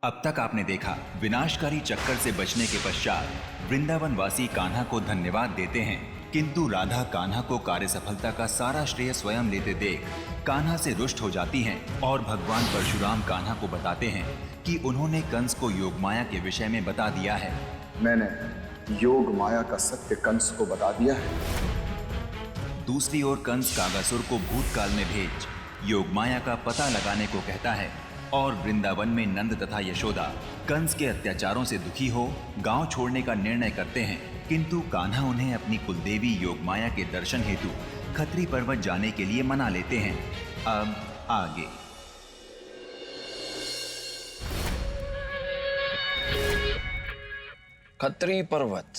अब तक आपने देखा विनाशकारी चक्कर से बचने के पश्चात वृंदावन वासी कान्हा को धन्यवाद देते हैं, किंतु राधा कान्हा को कार्य सफलता का सारा श्रेय स्वयं लेते देख कान्हा से रुष्ट हो जाती हैं और भगवान परशुराम कान्हा को बताते हैं कि उन्होंने कंस को योग माया के विषय में बता दिया है। मैंने योग माया का सत्य कंस को बता दिया है। दूसरी ओर कंस कागासुर को भूतकाल में भेज योग माया का पता लगाने को कहता है और वृंदावन में नंद तथा यशोदा कंस के अत्याचारों से दुखी हो गांव छोड़ने का निर्णय करते हैं, किंतु कान्हा उन्हें अपनी कुलदेवी योगमाया के दर्शन हेतु खत्री पर्वत जाने के लिए मना लेते हैं। अब आगे खत्री पर्वत।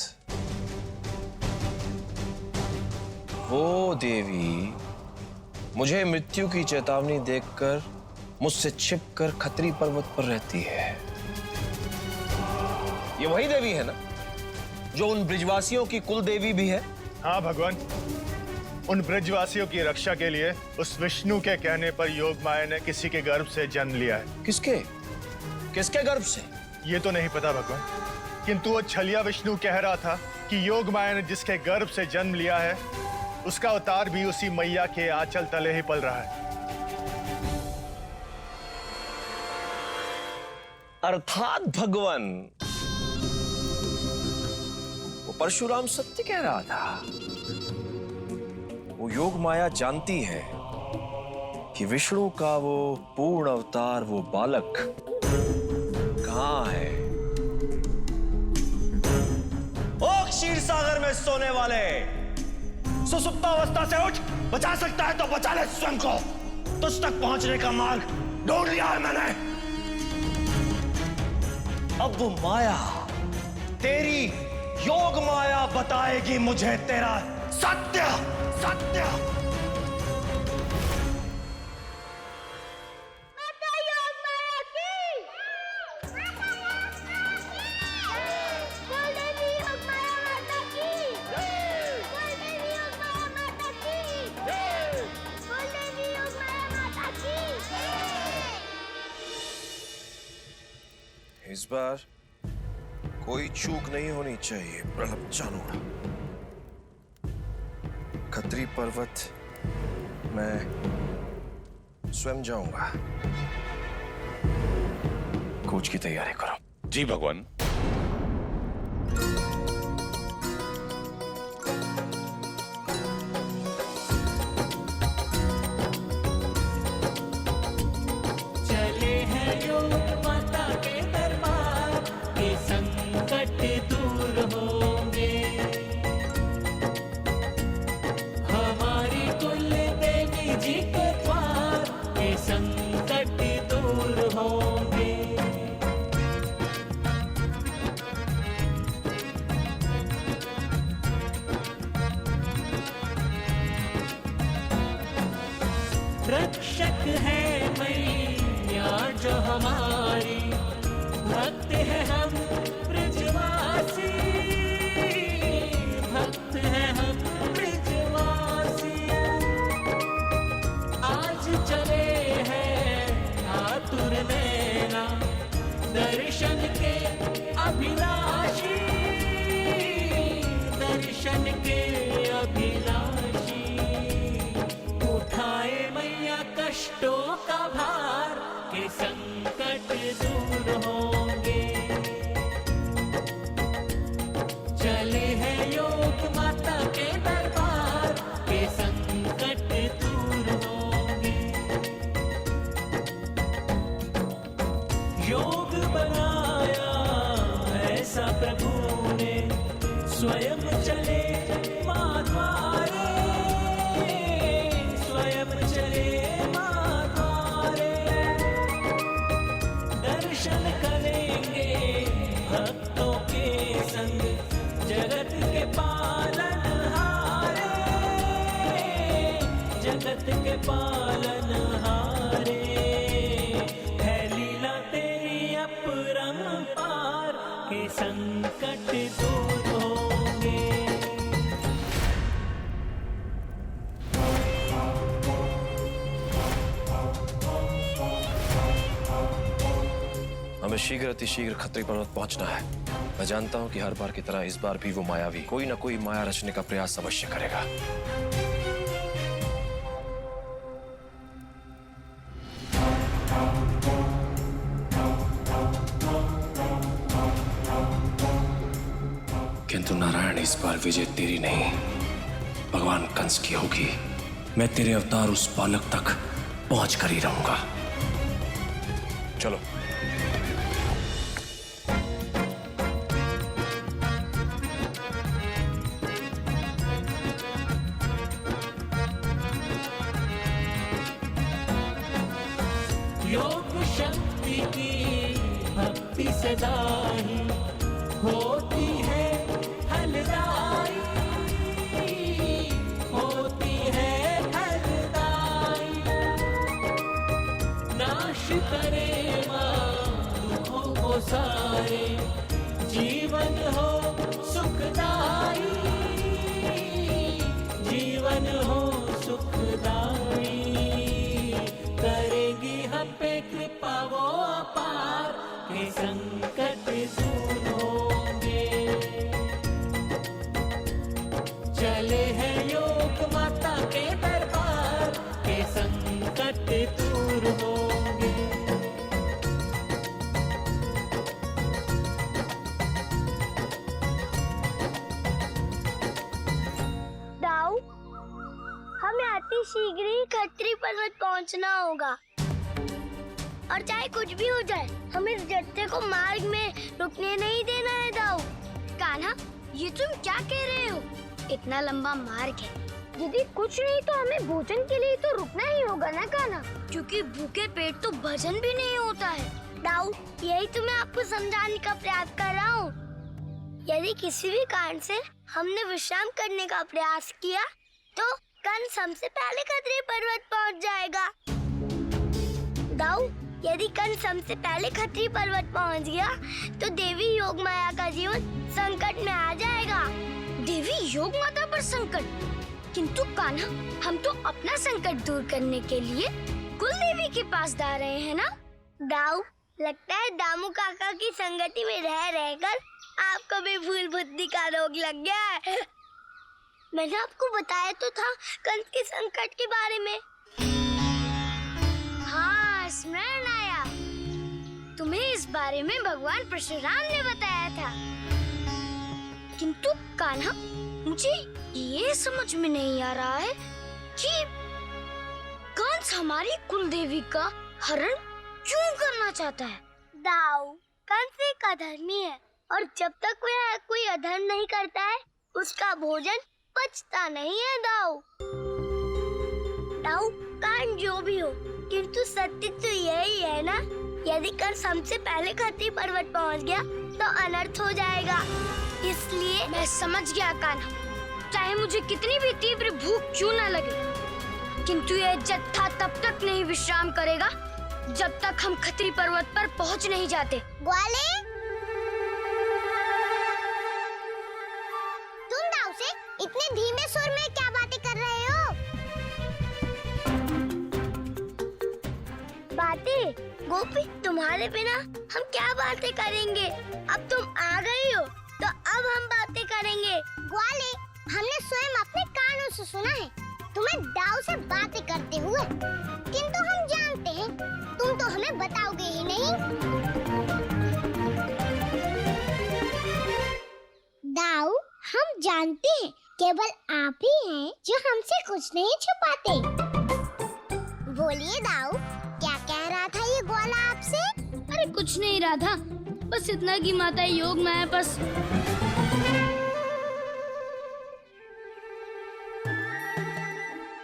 वो देवी मुझे मृत्यु की चेतावनी देकर मुझसे छिपकर खत्री पर्वत पर रहती है। ये वही देवी है ना जो उन ब्रिजवासियों की कुल देवी भी है? हाँ भगवान, उन ब्रिजवासियों की रक्षा के लिए उस विष्णु के कहने पर योग माया ने किसी के गर्भ से जन्म लिया है। किसके किसके गर्भ से? ये तो नहीं पता भगवान, किंतु वो छलिया विष्णु कह रहा था कि योग माया ने जिसके गर्भ से जन्म लिया है उसका अवतार भी उसी मैया के आंचल तले ही पल रहा है। अर्थात भगवान, वो परशुराम सत्य कह रहा था। वो योग माया जानती है कि विष्णु का वो पूर्ण अवतार, वो बालक कहां है। ओ क्षीर सागर में सोने वाले, सुसुप्तावस्था से उठ, बचा सकता है तो बचा ले स्वयं को। तुझ तक पहुंचने का मार्ग ढूंढ लिया है मैंने। अब वो माया, तेरी योग माया बताएगी मुझे तेरा सत्य। सत्य माता योग माया की, कुलदेवी योग माया माता की, कुलदेवी योग माया माता की, कुलदेवी योग माया माता की। इस बार कोई चूक नहीं होनी चाहिए। प्रलभ जानूड़ा, खत्री पर्वत मैं स्वयं जाऊंगा। कूच की तैयारी करो। जी भगवान। चले हैं योग माता के दरबार के संकट दूर होंगे। हमारी कुल देवी जी के द्वार के संकट दूर होंगे। रक्षक है मैया जो हमारी, भक्त है हम ब्रजवासी, भक्त है हम ब्रजवासी। आज चले हैं आतुर नैना, दर्शन के अभिलाषी, दर्शन के अभिलाषी। उठाए मैया कष्टों का भार के संकट दूर होंगे। चले हैं योग माता के दरबार के संकट दूर होंगे। योग बनाया ऐसा प्रभु ने, स्वयं चले माँ द्वारे, स्वयं चले माँ द्वारे। दर्शन करेंगे भक्तों के संग, जगत के पालनहारे, जगत के पालनहारे। है लीला तेरी अपरंपार के संकट दूर होंगे। हमें शीघ्र अतिशीघ्र खत्री पर्वत पहुंचना है। मैं जानता हूं कि हर बार की तरह इस बार भी वो मायावी कोई ना कोई माया रचने का प्रयास अवश्य करेगा। किंतु नारायण, इस बार विजय तेरी नहीं, भगवान कंस की होगी। मैं तेरे अवतार उस बालक तक पहुंच कर ही रहूंगा। चलो। योग शक्ति की भक्ति सदा ही होती है फलदायी, होती है फलदायी। नाश करे माँ दुखों को सारे, जीवन हो सुखदाई, जीवन हो सुखदाई। करेगी हम पे कृपा वो अपार, के संकट दूर होंगे। चले हैं योग माता के दरबार, के संकट दूर होंगे। दाऊ, हमें अति शीघ्र ही खत्री पर्वत पहुंचना होगा, और चाहे कुछ भी हो जाए हमें इस जत्थे को मार्ग में रुकने नहीं देना है। दाऊ कान्हा, ये तुम क्या कह रहे हो? इतना लंबा मार्ग है, यदि कुछ नहीं तो हमें भोजन के लिए तो रुकना ही होगा ना कान्हा, क्योंकि भूखे पेट तो भजन भी नहीं होता है। दाऊ, यही तो मैं आपको समझाने का प्रयास कर रहा हूँ। यदि किसी भी कारण से हमने विश्राम करने का प्रयास किया तो कंस हमसे पहले खत्री पर्वत पहुंच जाएगा। दाऊ, यदि कंस हमसे पहले खत्री पर्वत पहुंच गया तो देवी योग माया का जीवन संकट में आ जाएगा। देवी योग माता पर संकट? किंतु कान्हा, हम तो अपना संकट दूर करने के लिए कुल देवी के पास जा रहे हैं ना। दाऊ, लगता है दामू काका की संगति में रह रहकर आपको भी भूल बुद्धि का रोग लग गया है। मैंने आपको बताया तो था कंस के संकट के बारे में। हाँ, स्मरण आया। तुम्हें इस बारे में भगवान परशुराम ने बताया था। किंतु कान्हा, मुझे ये समझ में नहीं आ रहा है कि कंस हमारी कुल देवी का हरण क्यों करना चाहता है। दाऊ, कंस एक अधर्मी है, और जब तक वह कोई अधर्म नहीं करता है उसका भोजन पचता नहीं है। दाऊ, कारण जो भी हो, किंतु सत्य तो यही है ना, यदि कंस हमसे पहले खत्री पर्वत पहुंच गया तो अनर्थ हो जाएगा। इसलिए मैं समझ गया कान्हा, चाहे मुझे कितनी भी तीव्र भूख क्यों न लगे, किंतु यह जत्था तब तक नहीं विश्राम करेगा जब तक हम खत्री पर्वत पर पहुंच नहीं जाते। ग्वाले, तुम दाऊ से इतने धीमे सुर में क्या बातें कर रहे हो? बातें? गोपी, तुम्हारे बिना हम क्या बातें करेंगे? अब तुम आ गई हो तो अब हम बातें करेंगे। ग्वाले, हमने स्वयं अपने कानों से सुना है तुम्हें दाऊ से बातें करते हुए, किंतु हम जानते हैं तुम तो हमें बताओगे ही नहीं। दाऊ, हम जानते हैं केवल आप ही हैं जो हमसे कुछ नहीं छुपाते। बोलिए दाऊ, क्या कह रहा था ये ग्वाला आपसे? अरे कुछ नहीं रहा था, बस इतना कि माता योग माया बस।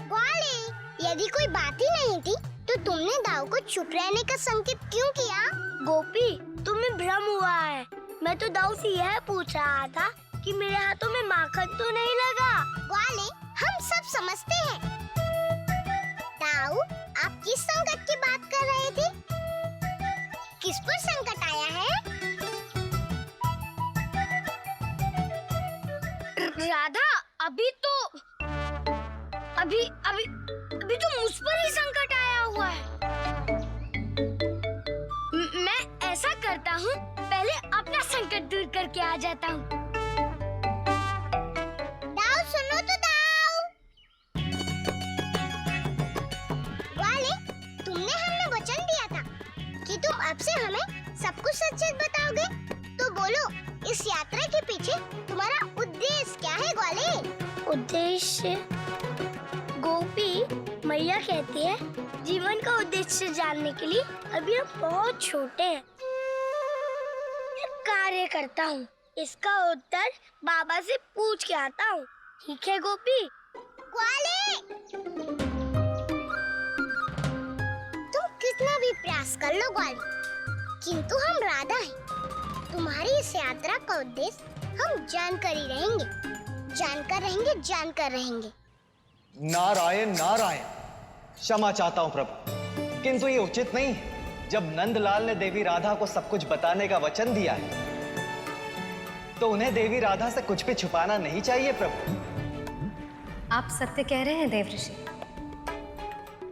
ग्वाले, यदि कोई बात ही नहीं थी तो तुमने दाऊ को चुप रहने का संकेत क्यों किया? गोपी, तुम्हें भ्रम हुआ है। मैं तो दाऊ से यह पूछ रहा था कि मेरे हाथों में माखन तो नहीं लगा। ग्वाले, हम सब समझते हैं। दाऊ, आप किस संकट की बात कर रहे थे? किस पर संकट आया है? राधा, अभी तो मुझ पर ही संकट आया हुआ है। मैं ऐसा करता हूँ, पहले अपना संकट दूर करके आ जाता हूँ। दाऊ सुनो तो दाऊ। वाले, तुमने हमें वचन दिया था कि तुम अब से हमें सब कुछ सच-सच बताओगे। तो बोलो, इस यात्रा के पीछे तुम्हारा उद्देश्य क्या है ग्वाले? उद्देश्य? गोपी मैया कहती है जीवन का उद्देश्य जानने के लिए अभी हम बहुत छोटे हैं। मैं कार्य करता हूँ, इसका उत्तर बाबा से पूछ के आता हूँ। ठीक है गोपी? ग्वाले, तुम कितना भी प्रयास कर लो ग्वाले, किंतु हम राधा हैं। तुम्हारी इस यात्रा का उद्देश्य हम जानकर ही रहेंगे, जानकर रहेंगे, जानकर रहेंगे। नारायण नारायण, क्षमा चाहता हूँ प्रभु, किंतु ये उचित नहीं है। जब नंदलाल ने देवी राधा को सब कुछ बताने का वचन दिया है, तो उन्हें देवी राधा से कुछ भी छुपाना नहीं चाहिए प्रभु। आप सत्य कह रहे हैं देव ऋषि,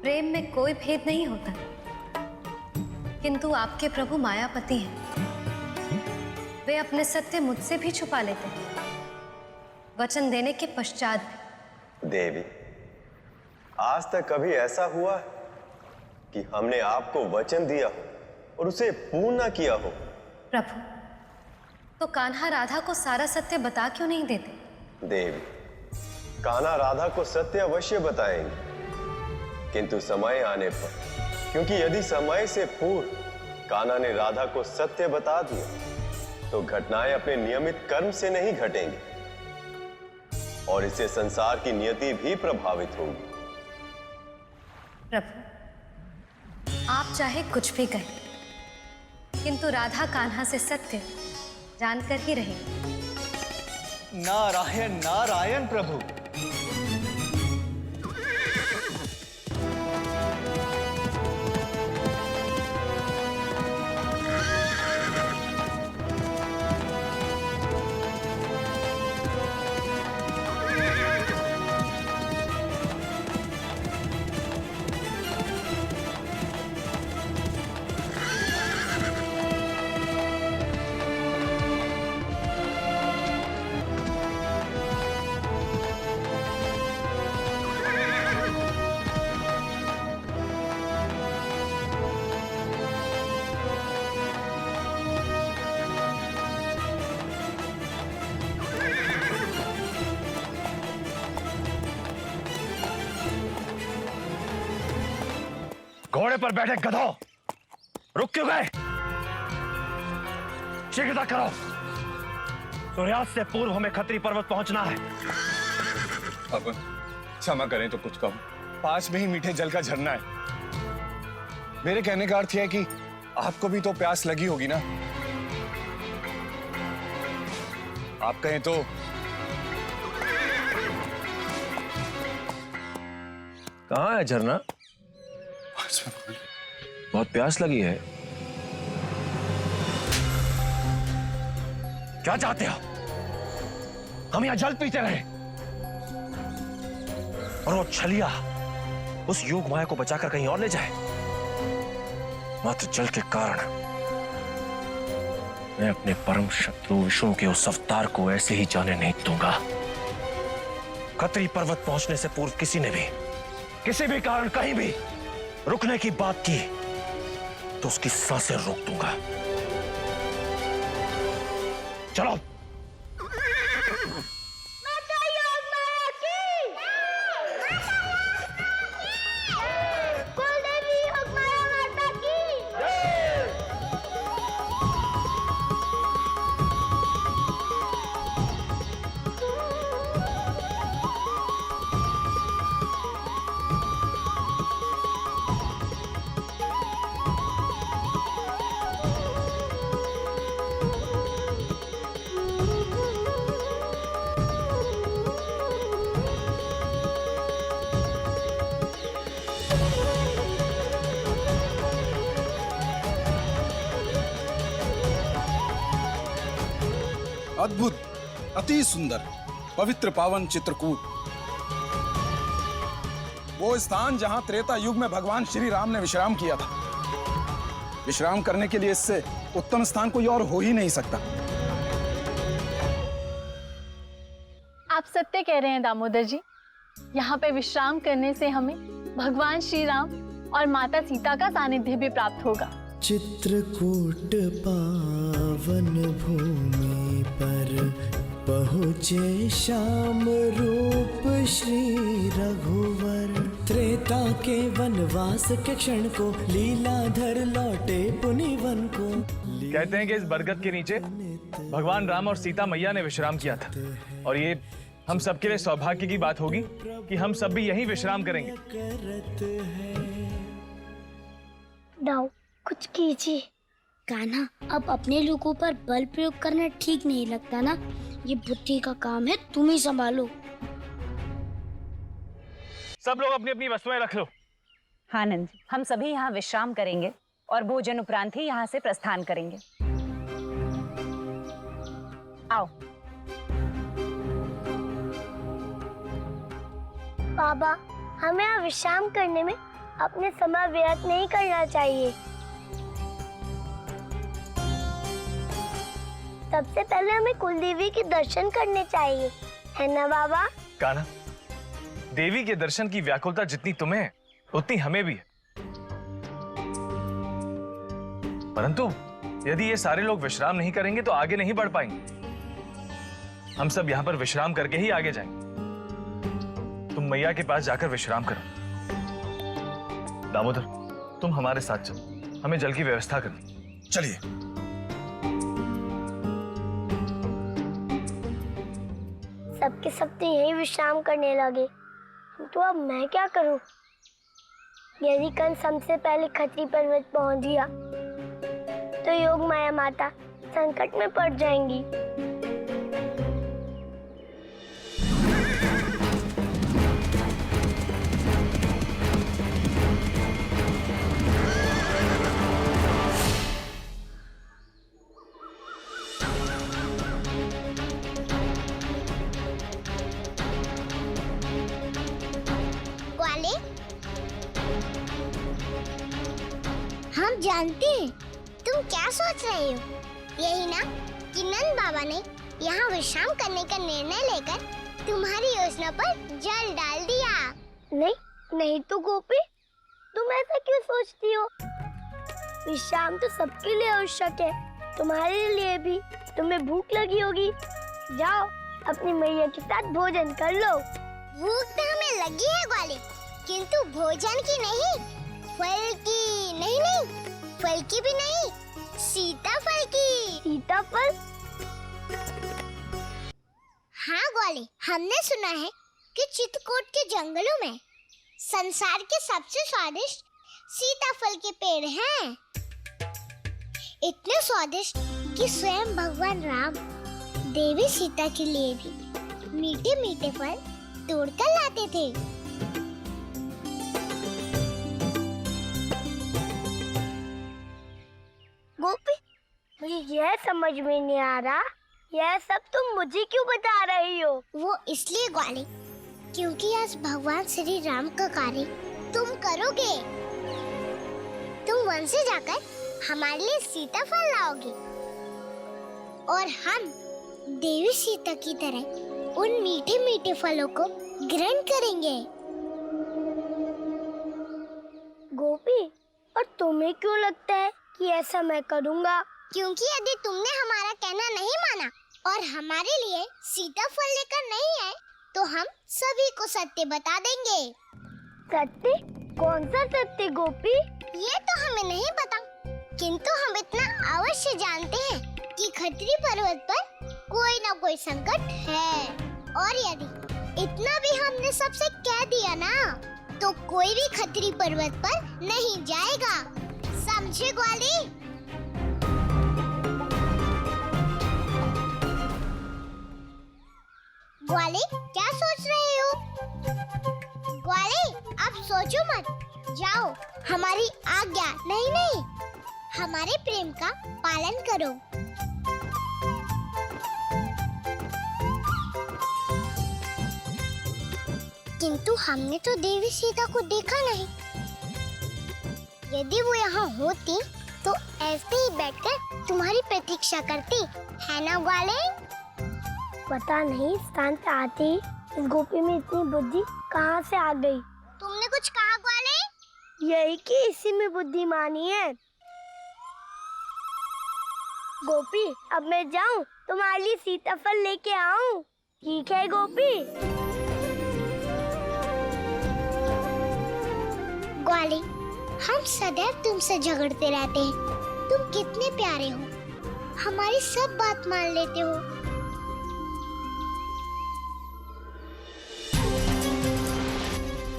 प्रेम में कोई भेद नहीं होता, किंतु आपके प्रभु मायापति हैं। वे अपने सत्य मुझसे भी छुपा लेते हैं, वचन देने के पश्चात भी। देवी, आज तक कभी ऐसा हुआ है कि हमने आपको वचन दिया हो और उसे पूर्ण न किया हो? प्रभु, तो कान्हा राधा को सारा सत्य बता क्यों नहीं देते? देवी, कान्हा राधा को सत्य अवश्य बताएंगे, किंतु समय आने पर, क्योंकि यदि समय से पूर्व कान्हा ने राधा को सत्य बता दिया तो घटनाएं अपने नियमित कर्म से नहीं घटेंगी और इससे संसार की नियति भी प्रभावित होगी। प्रभु, आप चाहे कुछ भी कहें, किंतु राधा कान्हा से सत्य जानकर ही रहेंगे। नारायण नारायण प्रभु। घोड़े पर बैठे गधो, रुक क्यों गए? शीघ्रता करो, सूर्यास्त से पूर्व हमें खत्री पर्वत पहुंचना है। अब क्षमा करें तो कुछ कहूं। पास में ही मीठे जल का झरना है। मेरे कहने का अर्थ यह है कि आपको भी तो प्यास लगी होगी ना। आप कहें तो कहाँ है झरना? बहुत प्यास लगी है। क्या चाहते हो? हम यहां जल पीते रहे और वो छलिया उस योग माया को बचाकर कहीं और ले जाए? मात्र जल के कारण मैं अपने परम शत्रु विष्णु के उस अवतार को ऐसे ही जाने नहीं दूंगा। खत्री पर्वत पहुंचने से पूर्व किसी ने भी किसी भी कारण कहीं भी रुकने की बात की तो उसकी सांसें रोक दूंगा। चलो। अद्भुत, अति सुंदर, पवित्र पावन चित्रकूट, वो स्थान जहां त्रेता युग में भगवान श्री राम ने विश्राम किया था। विश्राम करने के लिए इससे उत्तम स्थान कोई और हो ही नहीं सकता। आप सत्य कह रहे हैं दामोदर जी। यहाँ पे विश्राम करने से हमें भगवान श्री राम और माता सीता का सानिध्य भी प्राप्त होगा। चित्रकूट पावन भूमि पर पहुँचे श्याम रूप श्री रघुवर। त्रेता के वनवास के क्षण को लीलाधर लौटे पुनिवन को। कहते हैं कि इस बरगद के नीचे भगवान राम और सीता मैया ने विश्राम किया था, और ये हम सबके लिए सौभाग्य की बात होगी कि हम सब भी यहीं विश्राम करेंगे। दाऊ, कुछ कीजिए। कान्हा, अब अपने लोगों पर बल प्रयोग करना ठीक नहीं लगता ना। ये बुद्धि का काम है, तुम ही संभालो। सब लोग अपनी अपनी वस्तुएं रख लो। हाँ नंद जी, हम सभी यहाँ विश्राम करेंगे और भोजन उपरांत ही यहाँ से प्रस्थान करेंगे। आओ। बाबा, हमें यहाँ विश्राम करने में अपने समय व्यर्थ नहीं करना चाहिए। सबसे पहले हमें कुलदेवी के दर्शन करने चाहिए, है ना बाबा? कान्हा, देवी के दर्शन की व्याकुलता जितनी तुम्हें है उतनी हमें भी है। परंतु यदि ये सारे लोग विश्राम नहीं करेंगे तो आगे नहीं बढ़ पाएंगे। हम सब यहाँ पर विश्राम करके ही आगे जाएंगे। तुम मैया के पास जाकर विश्राम करो। दामोदर, तुम हमारे साथ चलो, हमें जल की व्यवस्था करनी। चलिए। सबके सब तो यही विश्राम करने लगे, तो अब मैं क्या करूं? यदि कंस हमसे पहले खत्री पर्वत पहुंच गया तो योग माया माता संकट में पड़ जाएंगी। हम जानते हैं तुम क्या सोच रहे हो। यही ना कि नंद बाबा ने यहाँ विश्राम करने का निर्णय लेकर तुम्हारी योजना पर जल डाल दिया। नहीं नहीं तो गोपी, तुम ऐसा क्यों सोचती हो? विश्राम तो सबके लिए आवश्यक है, तुम्हारे लिए भी। तुम्हें भूख लगी होगी, जाओ अपनी मैया के साथ भोजन कर लो। भूख तो हमें लगी है ग्वाले, किंतु भोजन की नहीं, फल की। नहीं नहीं, फल की भी नहीं, सीताफल की। सीताफल? हाँ ग्वाले, हमने सुना है कि चित्रकूट के जंगलों में संसार के सबसे स्वादिष्ट सीताफल के पेड़ हैं। इतने स्वादिष्ट कि स्वयं भगवान राम देवी सीता के लिए भी मीठे मीठे फल तोड़कर लाते थे। गोपी, मुझे यह समझ में नहीं आ रहा, यह सब तुम मुझे क्यों बता रही हो? वो इसलिए ग्वाले, क्योंकि आज भगवान श्री राम का कार्य तुम करोगे। तुम वन से जाकर हमारे लिए सीताफल लाओगे और हम देवी सीता की तरह उन मीठे मीठे फलों को ग्रहण करेंगे। गोपी, और तुम्हें क्यों लगता है कि ऐसा मैं करूँगा? क्योंकि यदि तुमने हमारा कहना नहीं माना और हमारे लिए सीताफल लेकर नहीं आए तो हम सभी को सत्य बता देंगे। सत्य? कौन सा सत्य गोपी? ये तो हमें नहीं पता, किंतु हम इतना अवश्य जानते हैं कि खत्री पर्वत पर कोई न कोई संकट है, और यदि इतना भी हमने सबसे कह दिया ना तो कोई भी खत्री पर्वत पर नहीं जाएगा। समझे ग्वाली? ग्वाली, क्या सोच रहे हो? ग्वाली, अब सोचो मत, जाओ हमारी आज्ञा नहीं हमारे प्रेम का पालन करो। किंतु हमने तो देवी सीता को देखा नहीं। यदि वो यहाँ होती तो ऐसे ही बैठकर तुम्हारी प्रतीक्षा करती है ना ग्वाले? पता नहीं स्थान पे आते ही इस गोपी में इतनी बुद्धि कहाँ से आ गई। तुमने कुछ कहा ग्वाले? यही कि इसी में बुद्धिमानी है। गोपी अब मैं जाऊं, तुम्हारे लिए सीताफल लेके आऊं? ठीक है गोपी। ग्वाले, हम सदैव तुमसे झगड़ते रहते हैं। तुम कितने प्यारे हो, हमारी सब बात मान लेते हो।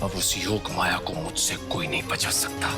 अब उस योग माया को मुझसे कोई नहीं बचा सकता।